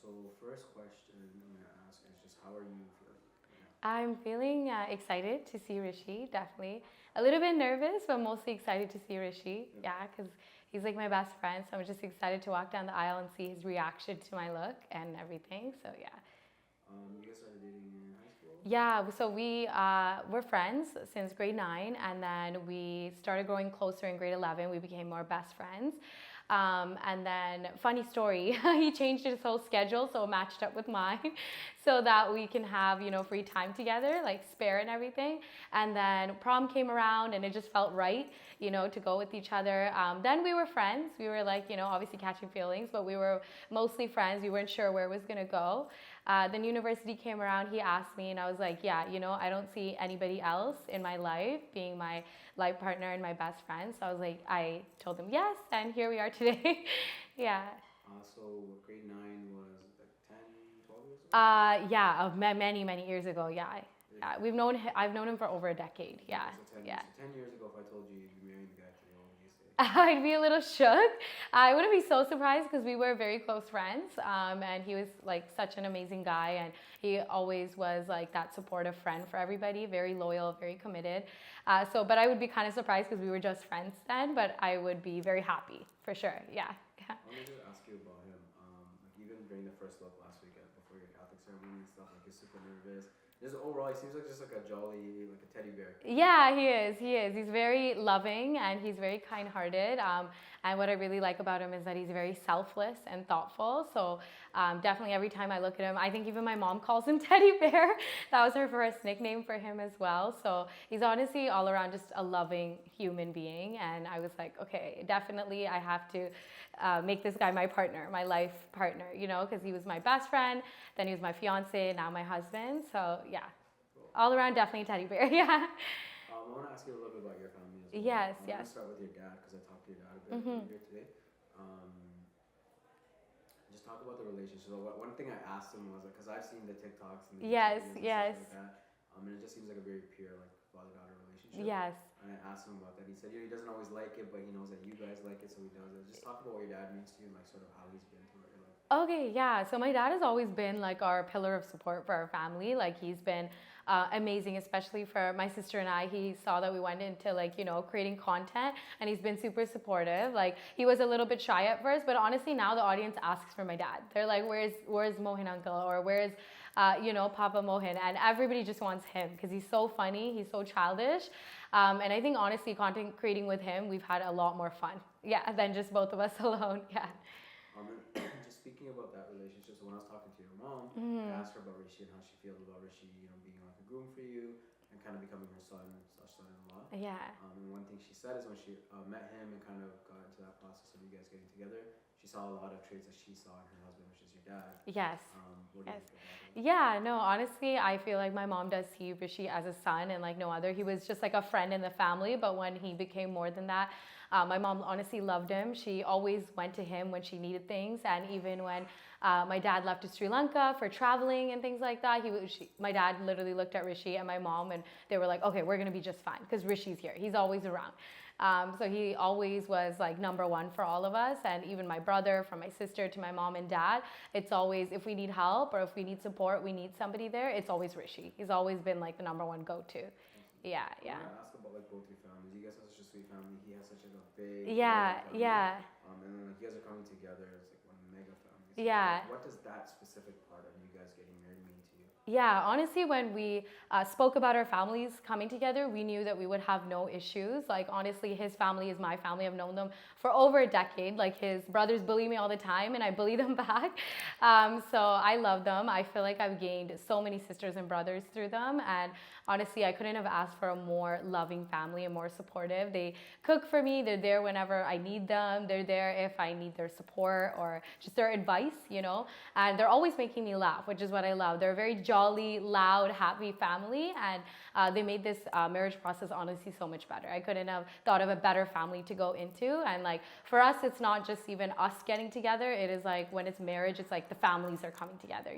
So first question I'm gonna ask is just how are you feeling right now? I'm feeling excited to see Rishi, definitely. A little bit nervous, but mostly excited to see Rishi. Yeah. Yeah, because he's like my best friend, so I'm just excited to walk down the aisle and see his reaction to my look and everything. So yeah. You guys started dating in high school? Yeah, so we're friends since grade 9, and then we started growing closer in grade 11. We became more best friends. And then, funny story, he changed his whole schedule so it matched up with mine so that we can have, free time together, like spare and everything. And then prom came around and it just felt right, to go with each other. Then we were friends. We were like, obviously catching feelings, but we were mostly friends. We weren't sure where it was going to go. Then university came around, he asked me, and I was like, yeah, I don't see anybody else in my life being my life partner and my best friend. So I told him yes, and here we are today. Yeah. So grade 9 was like 10, 12 years ago? Yeah, many, many years ago. Yeah. Yeah. I've known him for over a decade. Yeah. So 10, Yeah. so 10 years ago, if I told you you'd be marrying the guy today, what would you say? I'd be a little shook. I wouldn't be so surprised because we were very close friends, and he was like such an amazing guy, and he always was like that supportive friend for everybody, very loyal, very committed. But I would be kind of surprised because we were just friends then, but I would be very happy for sure. Yeah. I wanted to ask you about him. Like even during the first look last weekend before your Catholic ceremony and stuff, like he's super nervous. Just overall, he seems like just like a jolly, like a teddy bear. Yeah, he is. He is. He's very loving and he's very kind-hearted. And what I really like about him is that he's very selfless and thoughtful. So definitely every time I look at him, I think even my mom calls him Teddy Bear. That was her first nickname for him as well. So he's honestly all around just a loving human being. And I was like, okay, definitely I have to make this guy my partner, my life partner, because he was my best friend, then he was my fiance, now my husband. So yeah. Cool. All around, definitely teddy bear. Yeah. I want to ask you a little bit about your family as well. Yes. I'm Yes. gonna start with your dad because I talked to your dad a bit earlier today. Um, just talk about the relationship. So one thing I asked him was like, because I've seen the TikToks and the Yes. videos and Yes. stuff like that, and it just seems like a very pure like father-daughter relationship. Yes. And I asked him about that. He said, he doesn't always like it, but he knows that you guys like it, so he does it. Just talk about what your dad means to you and like sort of how he's been throughout your life. Okay, yeah. So my dad has always been like our pillar of support for our family. Like he's been amazing, especially for my sister and I. He saw that we went into like, creating content and he's been super supportive. Like he was a little bit shy at first, but honestly now the audience asks for my dad. They're like, where's Mohin uncle? Or where's, Papa Mohin? And everybody just wants him because he's so funny. He's so childish. And I think honestly, content creating with him, we've had a lot more fun. Yeah, than just both of us alone. Yeah. And just speaking about that relationship, so when I was talking to your mom, I asked her about Rishi and how she feels about Rishi, being like a groom for you and kind of becoming her son-in-law. Yeah. And one thing she said is when she met him and kind of got into that process of you guys getting together, she saw a lot of traits that she saw in her husband, which is your dad. Yes. What do you Yes. think about that? Yeah, no, honestly, I feel like my mom does see Rishi as a son and like no other. He was just like a friend in the family, but when he became more than that, my mom honestly loved him. She always went to him when she needed things. And even when my dad left to Sri Lanka for traveling and things like that, my dad literally looked at Rishi and my mom and they were like, okay, we're going to be just fine because Rishi's here. He's always around. So he always was like number one for all of us. And even my brother, from my sister to my mom and dad, it's always, if we need help or if we need support, we need somebody there, it's always Rishi. He's always been like the number one go-to. Yeah, yeah. I want to ask about like both your families. You guys have such a sweet family. He has such like a big Yeah, family. yeah. And then like you guys are coming together as like one mega family. So Yeah. What does that specific part of you guys getting married mean to you? Yeah, honestly, when we spoke about our families coming together, we knew that we would have no issues. Like, honestly, his family is my family. I've known them for over a decade. Like, his brothers bully me all the time, and I bully them back. So I love them. I feel like I've gained so many sisters and brothers through them. And honestly, I couldn't have asked for a more loving family and more supportive. They cook for me. They're there whenever I need them. They're there if I need their support or just their advice, And they're always making me laugh, which is what I love. They're a very jolly, loud, happy family. And they made this marriage process honestly so much better. I couldn't have thought of a better family to go into. And like for us, it's not just even us getting together. It is like when it's marriage, it's like the families are coming together,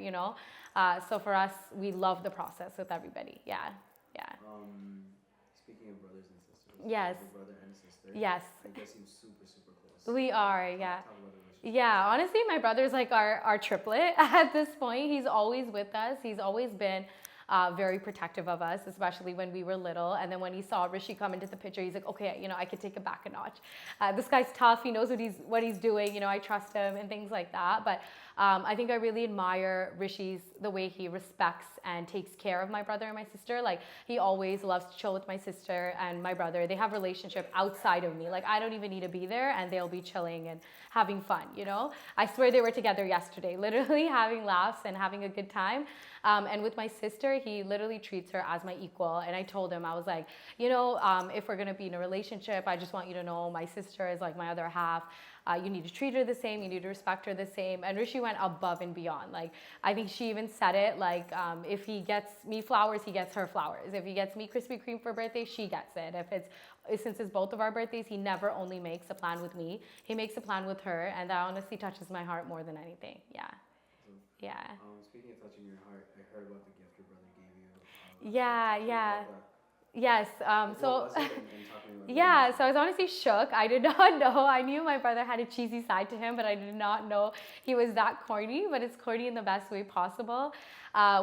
So for us, we love the process with everybody. Yeah, yeah. Speaking of brothers and sisters. Yes. Your brother and sister. Yes. You guys seem super, super close. We are, yeah. Talk about the relationship Yeah, honestly, my brother's like our triplet at this point. He's always with us. He's always been very protective of us, especially when we were little. And then when he saw Rishi come into the picture, he's like, okay, I could take it back a notch. This guy's tough. He knows what he's doing. I trust him and things like that. But I think I really admire Rishi's the way he respects and takes care of my brother and my sister. Like he always loves to chill with my sister and my brother. They have a relationship outside of me. Like I don't even need to be there, and they'll be chilling and having fun. I swear they were together yesterday, literally having laughs and having a good time. And with my sister, he literally treats her as my equal. And I told him, I was like, if we're gonna be in a relationship, I just want you to know my sister is like my other half. You need to treat her the same. You need to respect her the same. And Rishi went above and beyond. Like, I think she even said it, like, if he gets me flowers, he gets her flowers. If he gets me Krispy Kreme for birthday, she gets it. Since it's both of our birthdays, he never only makes a plan with me. He makes a plan with her. And that honestly touches my heart more than anything. Yeah. Yeah. Speaking of touching your heart, I heard about the gift your brother gave you. Yeah. Yes. What was it? And talk to me about Yeah, so I was honestly shook. I did not know. I knew my brother had a cheesy side to him, but I did not know he was that corny. But it's corny in the best way possible.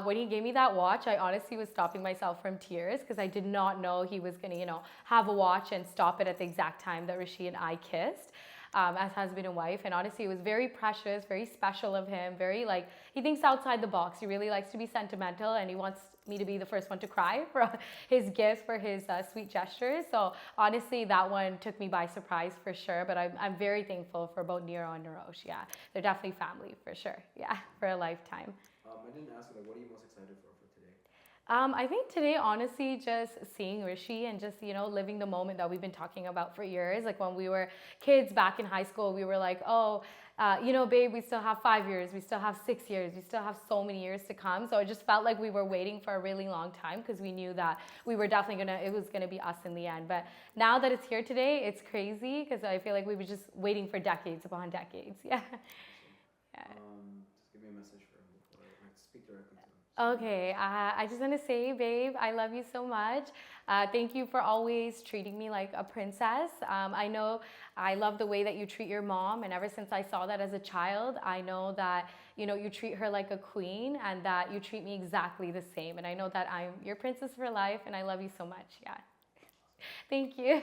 When he gave me that watch, I honestly was stopping myself from tears because I did not know he was going to, have a watch and stop it at the exact time that Rishi and I kissed. As husband and wife, and honestly it was very precious, very special of him, very like he thinks outside the box. He really likes to be sentimental, and he wants me to be the first one to cry for his gifts, for his sweet gestures. So honestly that one took me by surprise for sure, but I'm very thankful for both Nero and Narosh. Yeah, they're definitely family for sure. Yeah, for a lifetime. I didn't ask you, like, what are you most excited for today? I think today, honestly, just seeing Rishi and just, living the moment that we've been talking about for years. Like when we were kids back in high school, we were like, oh, babe, we still have 5 years, we still have 6 years, we still have so many years to come. So it just felt like we were waiting for a really long time because we knew that we were definitely it was gonna be us in the end. But now that it's here today, it's crazy because I feel like we were just waiting for decades upon decades. Yeah. Yeah. Just give me a message for him before I speak directly to him. Okay, I just want to say, babe, I love you so much. Thank you for always treating me like a princess. I know I love the way that you treat your mom, and ever since I saw that as a child, I know that you treat her like a queen, and that you treat me exactly the same. And I know that I'm your princess for life, and I love you so much. Yeah. Thank you.